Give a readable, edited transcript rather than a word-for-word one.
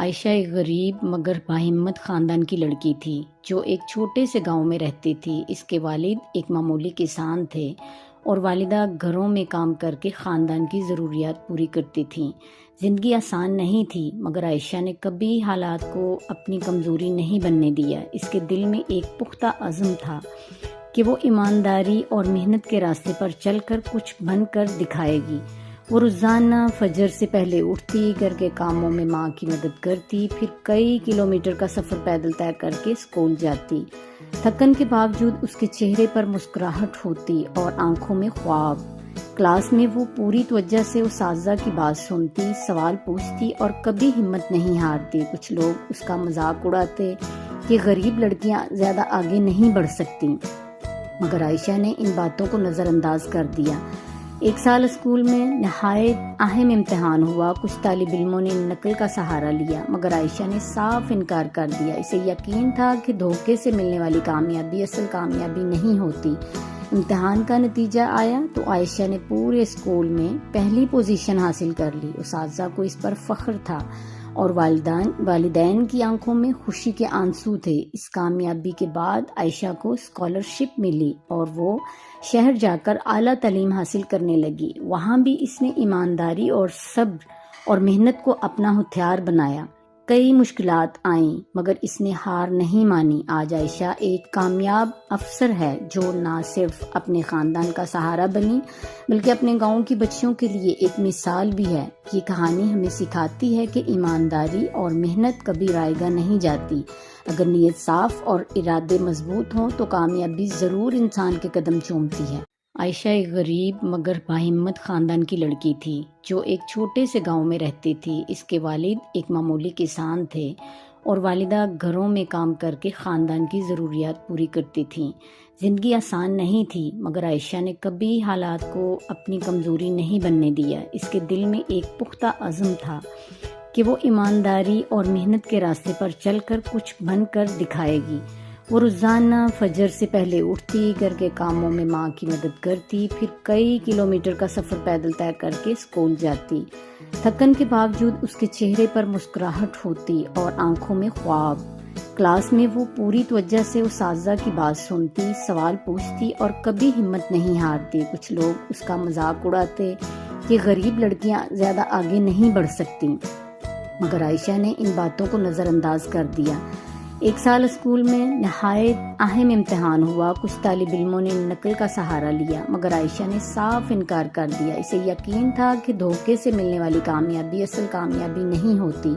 عائشہ ایک غریب مگر باہمت خاندان کی لڑکی تھی جو ایک چھوٹے سے گاؤں میں رہتی تھی۔ اس کے والد ایک معمولی کسان تھے اور والدہ گھروں میں کام کر کے خاندان کی ضروریات پوری کرتی تھیں۔ زندگی آسان نہیں تھی مگر عائشہ نے کبھی حالات کو اپنی کمزوری نہیں بننے دیا۔ اس کے دل میں ایک پختہ عزم تھا کہ وہ ایمانداری اور محنت کے راستے پر چل کر کچھ بن کر دکھائے گی۔ وہ روزانہ فجر سے پہلے اٹھتی، گھر کے کاموں میں ماں کی مدد کرتی، پھر کئی کلومیٹر کا سفر پیدل طے کر کے اسکول جاتی۔ تھکن کے باوجود اس کے چہرے پر مسکراہٹ ہوتی اور آنکھوں میں خواب۔ کلاس میں وہ پوری توجہ سے اساتذہ کی بات سنتی، سوال پوچھتی اور کبھی ہمت نہیں ہارتی۔ کچھ لوگ اس کا مذاق اڑاتے کہ غریب لڑکیاں زیادہ آگے نہیں بڑھ سکتی، مگر عائشہ نے ان باتوں کو نظر انداز کر دیا۔ ایک سال اسکول میں نہایت اہم امتحان ہوا۔ کچھ طالب علموں نے نقل کا سہارا لیا مگر عائشہ نے صاف انکار کر دیا۔ اسے یقین تھا کہ دھوکے سے ملنے والی کامیابی اصل کامیابی نہیں ہوتی۔ امتحان کا نتیجہ آیا تو عائشہ نے پورے اسکول میں پہلی پوزیشن حاصل کر لی۔ اساتذہ کو اس پر فخر تھا اور والدین کی آنکھوں میں خوشی کے آنسو تھے۔ اس کامیابی کے بعد عائشہ کو اسکالرشپ ملی اور وہ شہر جا کر اعلیٰ تعلیم حاصل کرنے لگی۔ وہاں بھی اس نے ایمانداری اور صبر اور محنت کو اپنا ہتھیار بنایا۔ کئی مشکلات آئیں مگر اس نے ہار نہیں مانی۔ آج عائشہ ایک کامیاب افسر ہے جو نہ صرف اپنے خاندان کا سہارا بنی بلکہ اپنے گاؤں کی بچیوں کے لیے ایک مثال بھی ہے۔ یہ کہانی ہمیں سکھاتی ہے کہ ایمانداری اور محنت کبھی رائے گاہ نہیں جاتی۔ اگر نیت صاف اور ارادے مضبوط ہوں تو کامیابی ضرور انسان کے قدم چومتی ہے۔ عائشہ ایک غریب مگر باہمت خاندان کی لڑکی تھی جو ایک چھوٹے سے گاؤں میں رہتی تھی۔ اس کے والد ایک معمولی کسان تھے اور والدہ گھروں میں کام کر کے خاندان کی ضروریات پوری کرتی تھیں۔ زندگی آسان نہیں تھی مگر عائشہ نے کبھی حالات کو اپنی کمزوری نہیں بننے دیا۔ اس کے دل میں ایک پختہ عزم تھا کہ وہ ایمانداری اور محنت کے راستے پر چل کر کچھ بن کر دکھائے گی۔ وہ روزانہ فجر سے پہلے اٹھتی، گھر کے کاموں میں ماں کی مدد کرتی، پھر کئی کلومیٹر کا سفر پیدل طے کر کے اسکول جاتی۔ تھکن کے باوجود اس کے چہرے پر مسکراہٹ ہوتی اور آنکھوں میں خواب۔ کلاس میں وہ پوری توجہ سے اساتذہ کی بات سنتی، سوال پوچھتی اور کبھی ہمت نہیں ہارتی۔ کچھ لوگ اس کا مذاق اڑاتے کہ غریب لڑکیاں زیادہ آگے نہیں بڑھ سکتی، مگر عائشہ نے ان باتوں کو نظر انداز کر دیا۔ ایک سال اسکول میں نہایت اہم امتحان ہوا۔ کچھ طالب علموں نے نقل کا سہارا لیا مگر عائشہ نے صاف انکار کر دیا۔ اسے یقین تھا کہ دھوکے سے ملنے والی کامیابی اصل کامیابی نہیں ہوتی۔